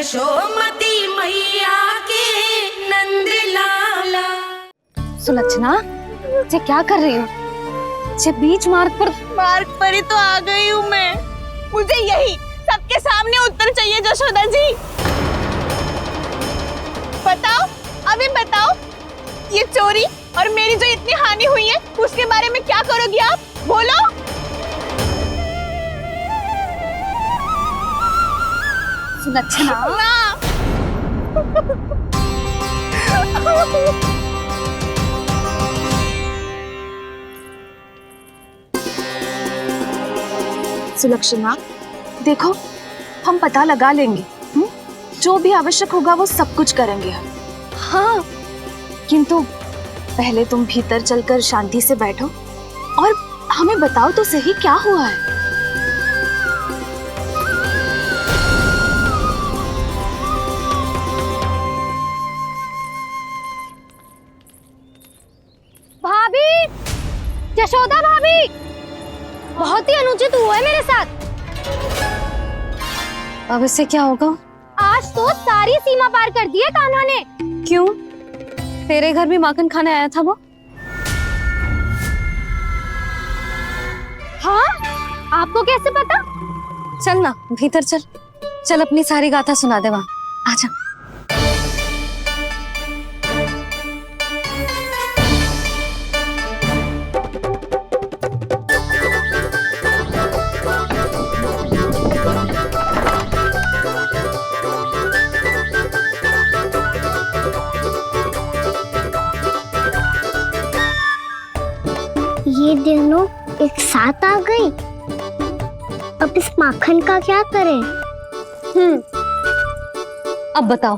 यशोमती मैया के नंद लाला। सुलक्षणा, ये क्या कर रही हो? ये बीच मार्ग पर ही तो आ गई हूँ मैं। मुझे यही सबके सामने उत्तर चाहिए जशोदा जी। बताओ, अभी बताओ, ये चोरी और मेरी जो इतनी हानि हुई है उसके बारे में क्या करोगी आप? बोलो। सुलक्षणा, सुलक्षणा, देखो हम पता लगा लेंगे, जो भी आवश्यक होगा वो सब कुछ करेंगे हम। हाँ, किंतु पहले तुम भीतर चलकर शांति से बैठो और हमें बताओ तो सही क्या हुआ है। भाभी, यशोदा भाभी, बहुत ही अनुचित हुआ है मेरे साथ। अब इससे क्या होगा? आज तो सारी सीमा पार कर दी है कान्हा ने। क्यों? तेरे घर भी माखन खाने आया था वो? हाँ, आपको कैसे पता? चल ना भीतर चल, चल अपनी सारी गाथा सुना दे वहां। आजा। ये दोनों एक साथ आ गई। अब इस माखन का क्या करें? अब बताओ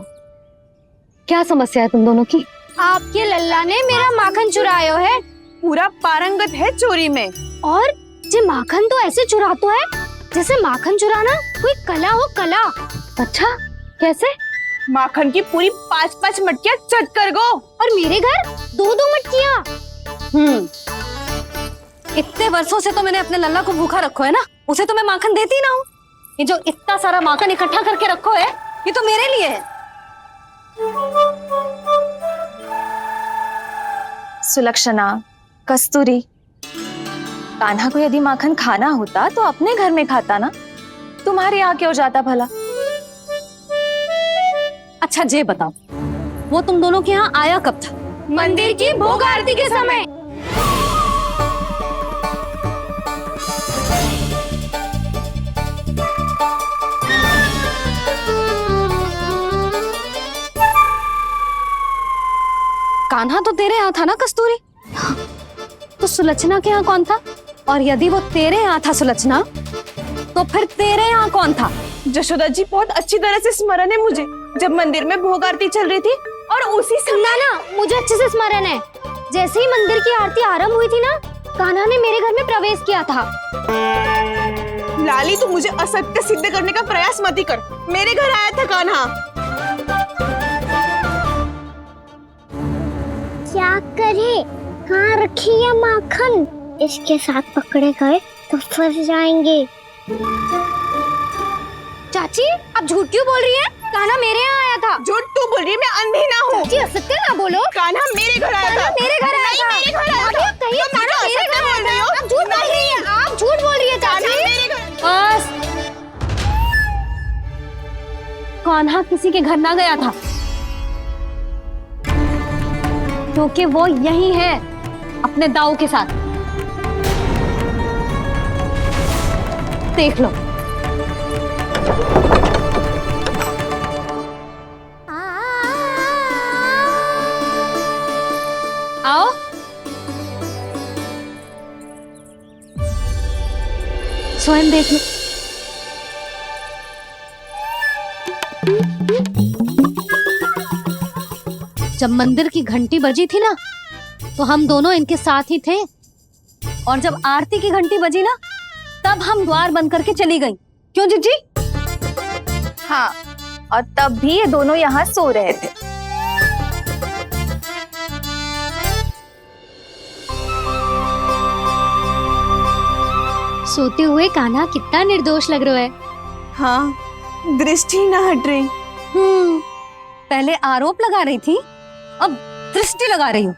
क्या समस्या है तुम दोनों की? आपके लल्ला ने मेरा माखन चुरायो है। पूरा पारंगत है चोरी में। और ये माखन तो ऐसे चुरातो है जैसे माखन चुराना कोई कला हो, कला। अच्छा, कैसे? माखन की पूरी 5-5 मटकियां चट कर गो। और मेरे घर 2-2 मटकियां। इतने वर्षों से तो मैंने अपने लल्ला को भूखा रखो है ना, उसे तो मैं माखन देती ना हूँ। ये जो इतना सारा माखन इकट्ठा करके रखो है, ये तो मेरे लिए है। सुलक्षणा, कस्तूरी, कान्हा को यदि माखन खाना होता तो अपने घर में खाता ना, तुम्हारे यहाँ क्यों जाता भला? अच्छा ये बताओ, वो तुम दोनों के यहाँ आया कब था? मंदिर की भोग आरती के समय। कान्हा तो तेरे यहाँ था ना कस्तूरी? तो सुलक्षणा के यहाँ कौन था? और यदि वो तेरे यहाँ था सुलक्षणा, तो फिर तेरे यहाँ कौन था? जशोदा जी, बहुत अच्छी तरह से स्मरण है मुझे, जब मंदिर में भोग आरती चल रही थी और उसी समय ना, मुझे अच्छे से स्मरण है। जैसे ही मंदिर की आरती आरंभ हुई थी ना, कान्हा ने मेरे घर में प्रवेश किया था। लाली, तू मुझे असत्य सिद्ध करने का प्रयास मत ही कर। मेरे घर आया था कान्हा। क्या करे? कहाँ रखी है माखन? इसके साथ पकड़े गए तो फंस जाएंगे। चाची, आप झूठ क्यों बोल रही हैं? कान्हा मेरे यहाँ आया था। झूठ तू बोल रही है? मैं अंधी ना हूँ। चाची, असत्य ना बोलो। कान्हा मेरे घर आया था। मेरे घर आया था। मेरे घर आया था। आप कहिए कान्हा मेरे घर आया था। आप झूठ बोल रही हैं। आप झूठ बोल रही है चाची। बस, कान्हा किसी के घर ना गया था, क्योंकि वो यही है अपने दाऊ के साथ। देख लो। आओ। स्वयं देख लो। जब मंदिर की घंटी बजी थी ना, तो हम दोनों इनके साथ ही थे, और जब आरती की घंटी बजी ना, तब हम द्वार बंद करके चली गई। क्यों जीजी? हाँ, और तब भी ये दोनों यहाँ सो रहे थे। सोते हुए कान्हा कितना निर्दोष लग रहा है। हाँ, दृष्टि ना हट रही। पहले आरोप लगा रही थी, अब दृष्टि लगा रही हूँ।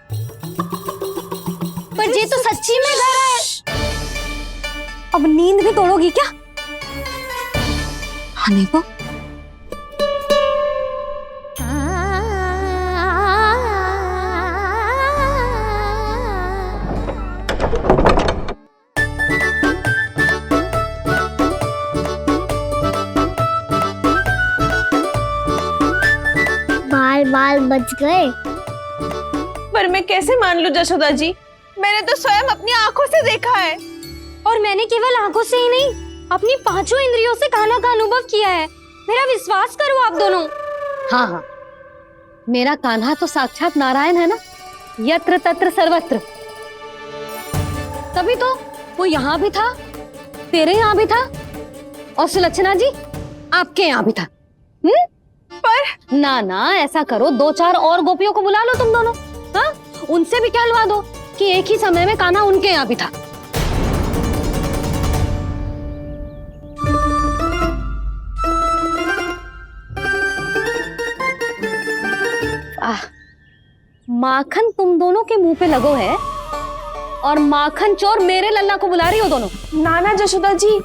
पर ये तो सच्ची में घर है। अब नींद भी तोड़ोगी क्या? हनी को बाल बाल बच गए। पर मैं कैसे मान लूं जशोदा जी, मैंने तो स्वयं अपनी आंखों से देखा है। और मैंने केवल आंखों से ही नहीं, अपनी पांचों इंद्रियों से कान्हा का अनुभव किया है। मेरा विश्वास करो आप दोनों। हाँ हाँ, मेरा कान्हा तो साक्षात नारायण है ना, यत्र तत्र सर्वत्र। तभी तो वो यहाँ भी था, तेरे यहाँ भी था, और सुलक्षणा जी आपके यहाँ भी था। पर ना ना, ऐसा करो, 2-4 और गोपियों को बुला लो तुम दोनों। हाँ, उनसे भी कहलवा दो कि एक ही समय में कान्हा उनके यहाँ भी था। माखन तुम दोनों के मुंह पे लगो है, और माखन चोर मेरे लल्ला को बुला रही हो दोनों। नाना जशोदा जी,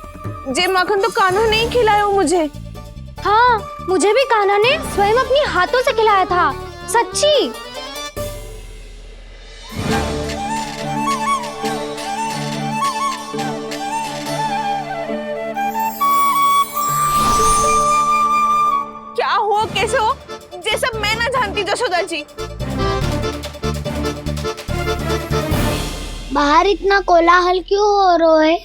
जे माखन तो कान्हा नहीं खिलाया मुझे। हाँ, मुझे भी कान्हा ने स्वयं अपनी हाथों से खिलाया था, सच्ची। क्या हो कैसे हो, ये सब मैं ना जानती जशोदा जी। बाहर इतना कोलाहल क्यों हो रहा है?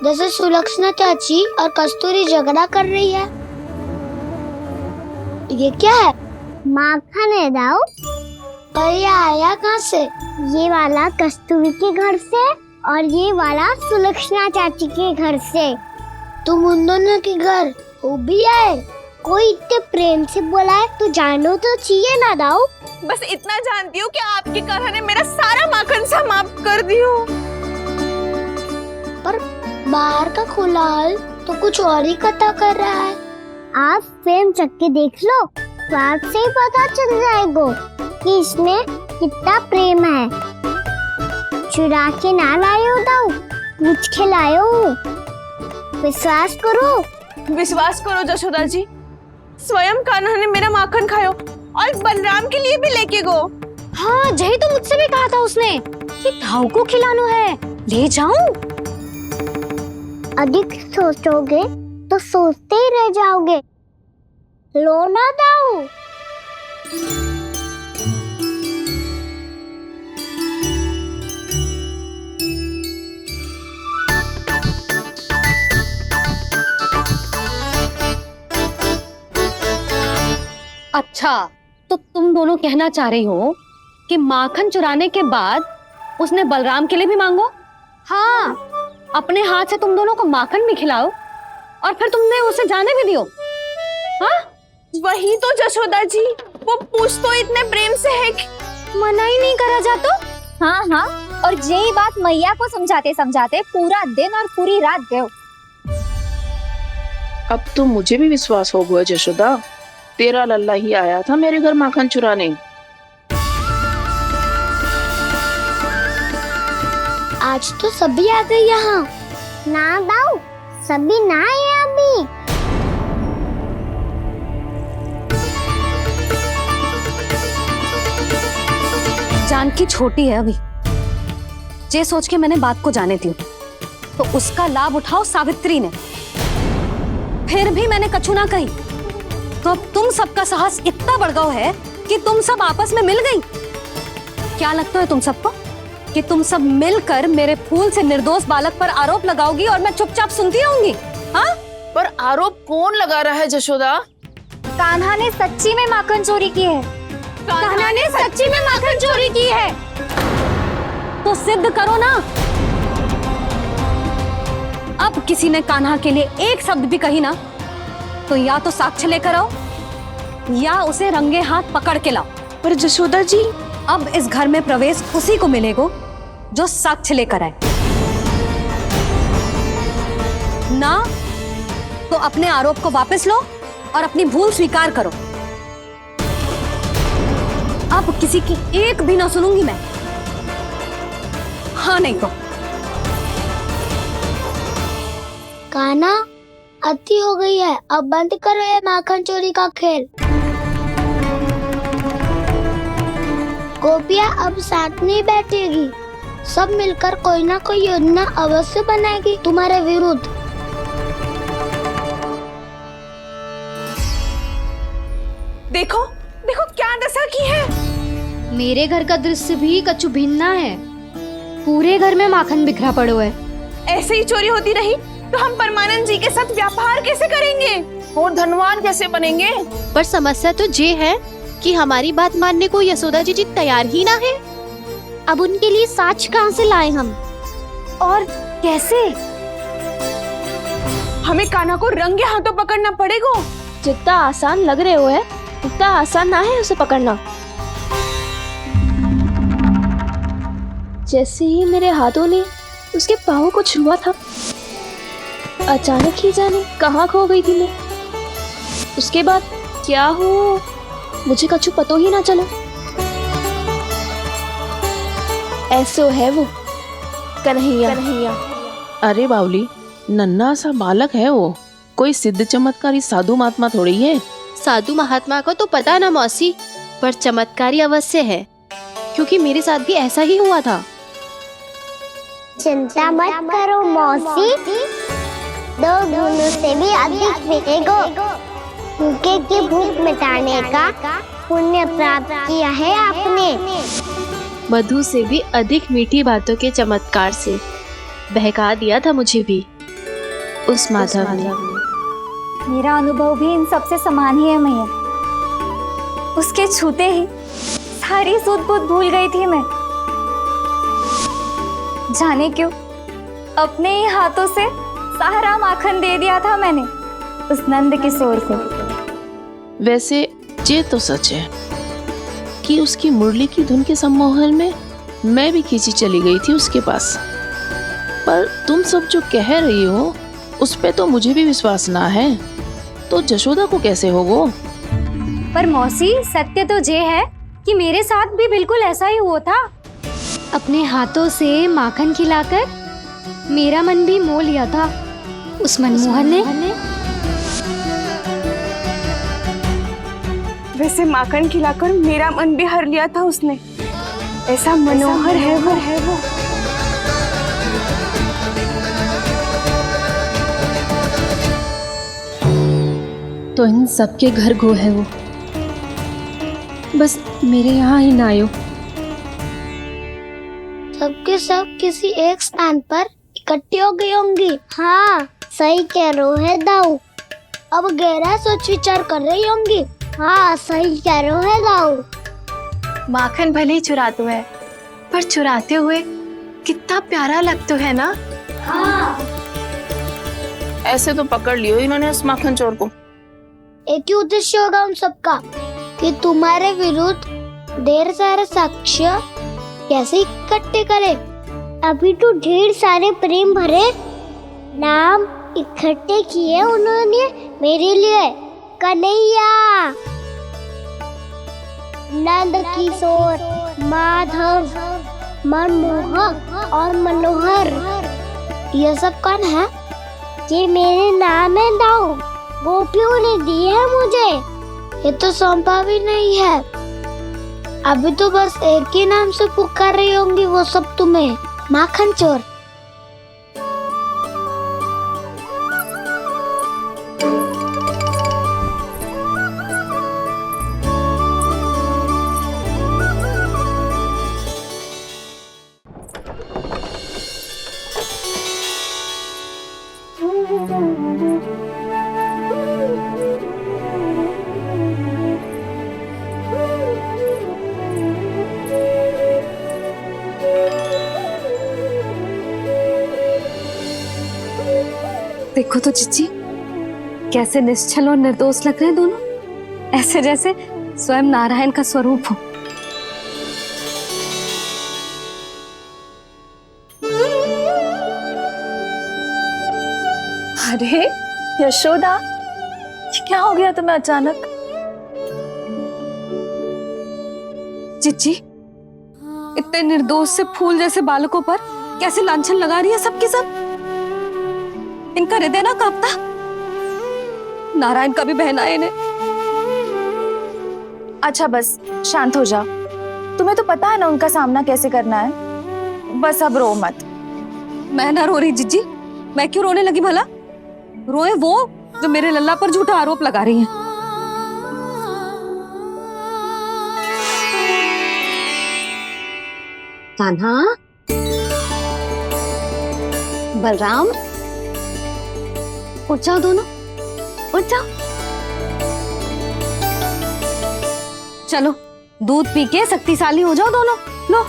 जैसे सुलक्षणा चाची और कस्तूरी झगड़ा कर रही है। ये क्या है? माखन है दाऊ। और ये आया कहाँ से? ये वाला कस्तूरी के घर से और ये वाला सुलक्षणा चाची के घर से। तुम उन दोनों के घर हो भी आए? कोई इतने प्रेम से बोला है तो जानो तो चाहिए ना दाऊ। बस इतना जानती हूँ कि आपके कान्हा ने मेरा सारा माखन समाप्त कर दियो। पर बाहर का कोलाहल तो कुछ और ही कथा कर रहा है। आप स्वयं चख के देख लो, स्वाद से ही पता चल जाएगा कि इसमें कितना प्रेम है। चुरा के ना लाए हो दाऊ, पूछ के लाए हो। विश्वास करो जशोदा जी, स्वयं कान्हा ने मेरा माखन खायो और बलराम के लिए भी लेके गो। हाँ, जही तो मुझसे भी कहा था उसने कि दाऊ को खिलाना है, ले जाऊं। अधिक सोचोगे तो सोचते ही रह जाओगे। लो ना दाऊ। अच्छा, तो तुम दोनों कहना चाह रही हो कि माखन चुराने के बाद उसने बलराम के लिए भी मांगो? हाँ, अपने हाथ से तुम दोनों को माखन भी खिलाओ और फिर तुमने उसे जाने भी दियो। हाँ, वही तो जशोदा जी, वो पूछ तो इतने प्रेम से है कि मना ही नहीं करा जा तो। हाँ हाँ, और यही बात मैया को समझाते समझाते पूरा दिन और पूरी रात गयो। अब तो मुझे भी विश्वास हो गया जशोदा, तेरा लल्ला ही आया था मेरे घर माखन चुराने। आज तो सभी आ गए यहाँ। ना दाऊ, सभी ना आए अभी। जानकी छोटी है अभी, ये सोच के मैंने बात को जाने दी, तो उसका लाभ उठाओ सावित्री ने। फिर भी मैंने कछु ना कही, तो अब तुम सबका साहस इतना बढ़ गया है कि तुम सब आपस में मिल गई। क्या लगता है तुम सबको कि तुम सब मिलकर मेरे फूल से निर्दोष बालक पर आरोप लगाओगी और मैं चुपचाप सुनती रहूंगी? हाँ, पर आरोप कौन लगा रहा है जशोदा? कान्हा ने सच्ची में माखन चोरी की है। कान्हा ने सच्ची में माखन चोरी की है। तो सिद्ध करो ना। अब किसी ने कान्हा के लिए एक शब्द भी कही ना, तो या तो साक्ष्य लेकर आओ या उसे रंगे हाथ पकड़ के लाओ। पर जशोदा जी, अब इस घर में प्रवेश उसी को मिलेगा जो साक्ष्य लेकर आए। ना तो अपने आरोप को वापस लो और अपनी भूल स्वीकार करो। अब किसी की एक भी ना सुनूंगी मैं। हाँ नहीं तो कान्हा, अति हो गई है, अब बंद करो ये माखन चोरी का खेल। गोपियाँ अब साथ नहीं बैठेगी, सब मिलकर कोई ना कोई योजना अवश्य बनाएगी तुम्हारे विरुद्ध। देखो देखो क्या दशा की है। मेरे घर का दृश्य भी कछु भिन्न है। पूरे घर में माखन बिखरा पड़ो है। ऐसे ही चोरी होती रही तो हम परमानंद जी के साथ व्यापार कैसे करेंगे और धनवान कैसे बनेंगे? पर समस्या तो ये है कि हमारी बात मानने को यशोदा जी तैयार ही ना है। अब उनके लिए साक्ष्य कहाँ से लाए हम, और कैसे? हमें कान्हा को रंगे हाथों पकड़ना पड़ेगा। जितना आसान लग रहे हो है उतना आसान ना है उसे पकड़ना। जैसे ही मेरे हाथों ने उसके पाँव को छुआ था, अचानक ही जाने कहाँ खो गई थी मैं। उसके बाद क्या हो मुझे कछु पतो ही ना चला। ऐसो है वो कन्हैया। अरे बावली, नन्हा सा बालक है वो, कोई सिद्ध चमत्कारी साधु महात्मा थोड़ी है। साधु महात्मा को तो पता ना मौसी, पर चमत्कारी अवश्य है, क्योंकि मेरे साथ भी ऐसा ही हुआ था। चिंता मत करो मौसी, 2 गुणों से भी अधिक मिलेगा। भूखे की भूख मिटाने का पुण्य प्राप्त किया है आपने। मधु से भी अधिक मीठी बातों के चमत्कार से बहका दिया था मुझे भी उस माधव ने। मेरा अनुभव भी इन सबसे समान ही है मैया। उसके छूते ही सारी सूध बूध भूल गई थी मैं। जाने क्यों अपने ही हाथों से सारा माखन दे दिया था मैंने उस नंद किशोर को। वैसे ये तो सच है कि उसकी मुरली की धुन के सम्मोहन में मैं भी खींची चली गई थी उसके पास। पर तुम सब जो कह रही हो उस पे तो मुझे भी विश्वास ना है, तो जशोदा को कैसे होगो? पर मौसी, सत्य तो ये है कि मेरे साथ भी बिल्कुल ऐसा ही हुआ था। अपने हाथों से माखन खिलाकर मेरा मन भी मोह लिया था उस मनमोहन ने। वैसे माखन खिलाकर मेरा मन भी हर लिया था उसने। ऐसा मनोहर है वो। तो इन सबके घर गो है वो, बस मेरे यहाँ ही ना आयो। सबके सब किसी एक स्थान पर इकट्ठी हो गई होंगी। हाँ, सही कह रहे है दाऊ। अब गहरा सोच विचार कर रही होंगी। हाँ, सही कह रहे है दाऊ। माखन भले ही चुराते है, पर चुराते हुए कितना प्यारा लगता है ना। हाँ। ऐसे तो पकड़ लियो इन्होंने उस माखन चोर को। एक ही उद्देश्य होगा उन सबका कि तुम्हारे विरुद्ध ढेर सारे साक्ष्य कैसे इकट्ठे करे। अभी तो ढेर सारे प्रेम भरे नाम इकट्ठे किए उन्होंने मेरे लिए। कन्हैया, नंद किशोर, माधव, मनमोहक और मनोहर, ये सब कौन है? ये मेरे नाम है दाऊ। गोपियों ने दिए है मुझे, ये तो सौंपा भी नहीं है। अभी तो बस एक ही नाम से पुकार रही होंगी वो सब तुम्हें, माखन चोर। देखो तो चिच्ची, कैसे निश्चल और निर्दोष लग रहे हैं दोनों, ऐसे जैसे स्वयं नारायण का स्वरूप हो। अरे यशोदा, ये क्या हो गया तुम्हें अचानक? चिच्ची, इतने निर्दोष से फूल जैसे बालकों पर कैसे लांछन लगा रही है सबकी सब। इनका हृदय ना कांपता? नारायण का भी बहना है इन्हें। अच्छा बस शांत हो जाओ, तुम्हें तो पता है ना उनका सामना कैसे करना है। बस अब रो मत। मैं ना रो रही जिज्जी, मैं क्यों रोने लगी भला? रोए वो जो मेरे लल्ला पर झूठा आरोप लगा रही हैं। कान्हा, बलराम, उठ जाओ दोनों, उठ जाओ। चलो दूध पी के शक्तिशाली हो जाओ दोनों। लो।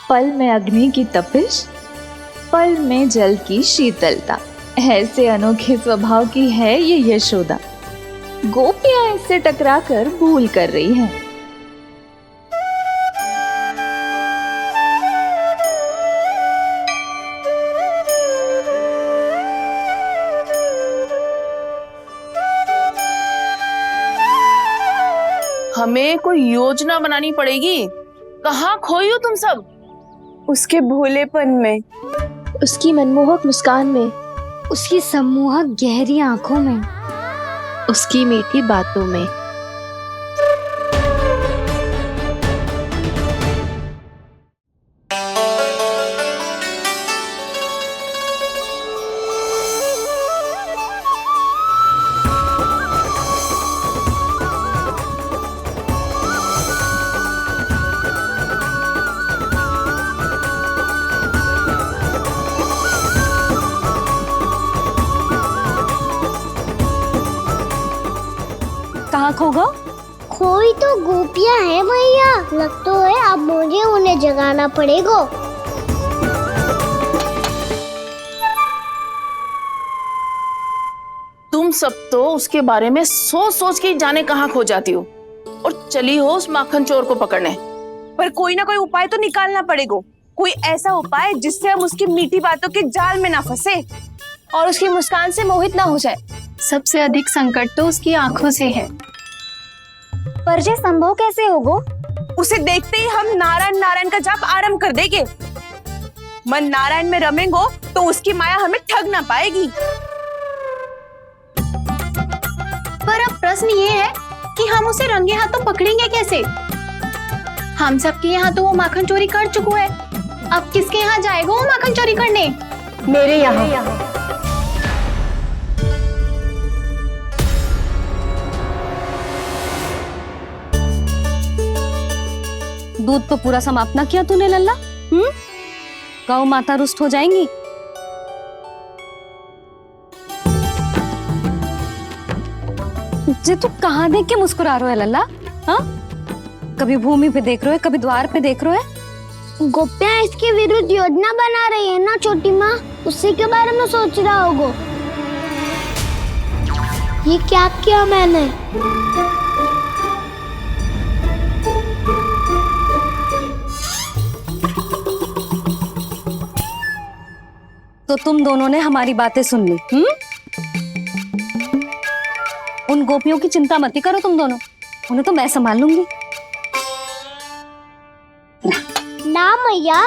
पल में अग्नि की तपिश, पल में जल की शीतलता, ऐसे अनोखे स्वभाव की है ये यशोदा। गोपियां इससे टकराकर भूल कर रही हैं। हमें कोई योजना बनानी पड़ेगी। कहाँ खोई हो तुम सब? उसके भोलेपन में, उसकी मनमोहक मुस्कान में, उसकी सम्मोहक गहरी आंखों में, उसकी मीठी बातों में। कहाँ खो गो? खोई तो गोपियां है भैया, लगता है अब मुझे उन्हें जगाना पड़ेगा। तुम सब तो उसके बारे में सोच सोच के जाने कहाँ खो जाती हो और चली हो उस माखन चोर को पकड़ने। पर कोई ना कोई उपाय तो निकालना पड़ेगा। कोई ऐसा उपाय जिससे हम उसकी मीठी बातों के जाल में ना फंसे और उसकी मुस्कान से मोहित ना हो जाए। सबसे अधिक संकट तो उसकी आंखों से है। पर ये संभव कैसे होगा? उसे देखते ही हम नारायण नारायण का जाप आरंभ कर देंगे। मन नारायण में रमेंगो तो उसकी माया हमें ठग ना पाएगी। पर अब प्रश्न ये है कि हम उसे रंगे हाथों पकड़ेंगे कैसे? हम सबके यहाँ तो वो माखन चोरी कर चुका है। अब किसके यहाँ जाएगा वो माखन चोरी करने? मेरे यहाँ। दूध तो पूरा समाप्त ना किया तूने लल्ला। गौ माता रुष्ट हो जाएंगी। जे तू कहाँ देख के मुस्कुरा रहे हो लल्ला? हाँ, कभी भूमि पे देख रहे हो, कभी द्वार पे देख रहे हो। गोपियां इसके विरुद्ध योजना बना रही है ना छोटी माँ, उसी के बारे में सोच रहा होगा। ये क्या किया मैंने? तो तुम दोनों ने हमारी बातें सुन ली। उन गोपियों की चिंता मत करो तुम दोनों, उन्हें तो मैं संभाल लूंगी। ना मैया,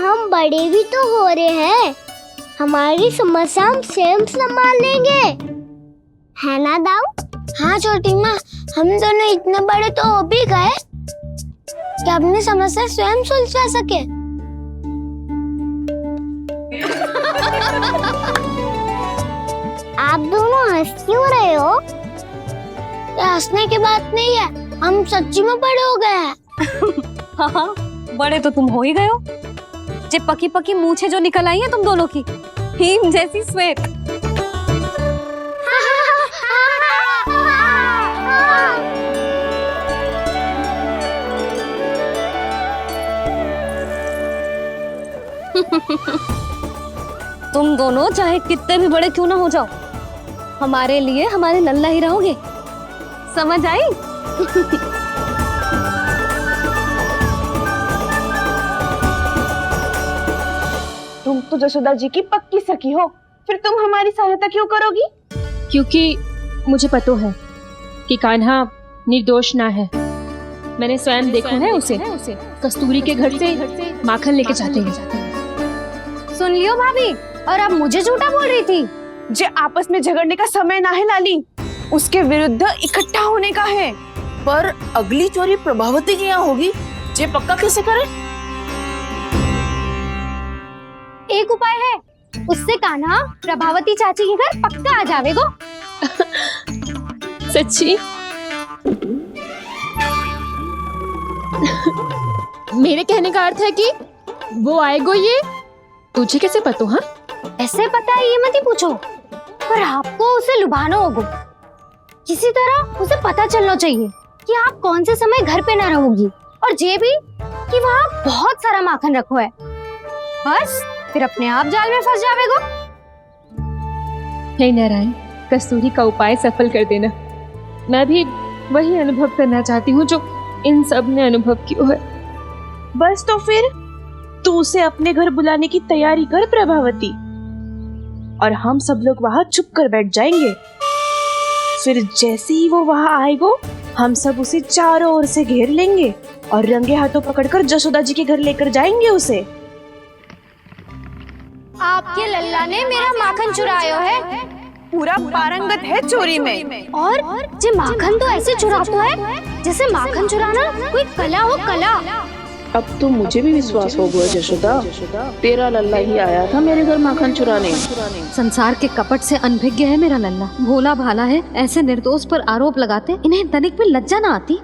हम बड़े भी तो हो रहे हैं, हमारी समस्या हम स्वयं संभाल लेंगे, है ना दाऊ? हाँ छोटी माँ, हम दोनों इतने बड़े तो हो भी गए कि अपनी समस्या स्वयं सुलझा सके। आप दोनों हंस क्यों रहे हो? ये हंसने की बात नहीं है, हम सच्ची में बड़े हो गए हैं। हाँ, बड़े तो तुम हो ही गए हो। जे पकी पकी मूछें जो निकल आई हैं तुम दोनों की, हिम जैसी श्वेत। तुम दोनों चाहे कितने भी बड़े क्यों ना हो जाओ, हमारे लिए हमारे लल्ला ही रहोगे। समझ आई? तो जसोदा जी की पक्की सखी हो, फिर तुम हमारी सहायता क्यों करोगी? क्योंकि मुझे पता है कि कान्हा निर्दोष ना है। मैंने स्वयं देखा है उसे कस्तूरी के घर से माखन लेके जाते हैं। सुन लियो भाभी, और अब मुझे झूठा बोल रही थी। जे आपस में झगड़ने का समय ना है लाली, उसके विरुद्ध इकट्ठा होने का है। पर अगली चोरी प्रभावती की यहाँ होगी, जे पक्का कैसे करे? एक उपाय है, उससे कान्हा प्रभावती चाची के घर पक्का आ जावेगो। सच्ची? मेरे कहने का अर्थ है कि वो आएगो। ये तुझे कैसे पता? हाँ, ऐसे पता है ये मत ही पूछो, पर आपको उसे लुभाना होगा। किसी तरह उसे पता चलना चाहिए कि आप कौन से समय घर पे ना रहोगी, और ये भी कि वहाँ बहुत सारा माखन रखो है। बस फिर अपने आप जाल में फंस जावेगो। हे नारायण, कस्तूरी का उपाय सफल कर देना। मैं भी वही अनुभव करना चाहती हूँ जो इन सब ने अनुभव किया है। बस तो फिर तू उसे अपने घर बुलाने की तैयारी कर प्रभावती, और हम सब लोग वहाँ चुप कर बैठ जाएंगे। फिर जैसे ही वो वहाँ आएगो, हम सब उसे चारों ओर से घेर लेंगे और रंगे हाथों पकड़कर जसोदा जी के घर लेकर जाएंगे उसे। आपके लल्ला ने मेरा माखन चुरायो है, पूरा पारंगत है चोरी में। और जे माखन तो ऐसे चुराता है जैसे माखन चुराना कोई कला हो, कला। अब तो मुझे भी विश्वास हो गया जशोदा, तेरा लल्ला ही आया था मेरे घर माखन चुराने। संसार के कपट से अनभिज्ञ है मेरा लल्ला, भोला भाला है। ऐसे निर्दोष पर आरोप लगाते इन्हें तनिक भी लज्जा ना आती।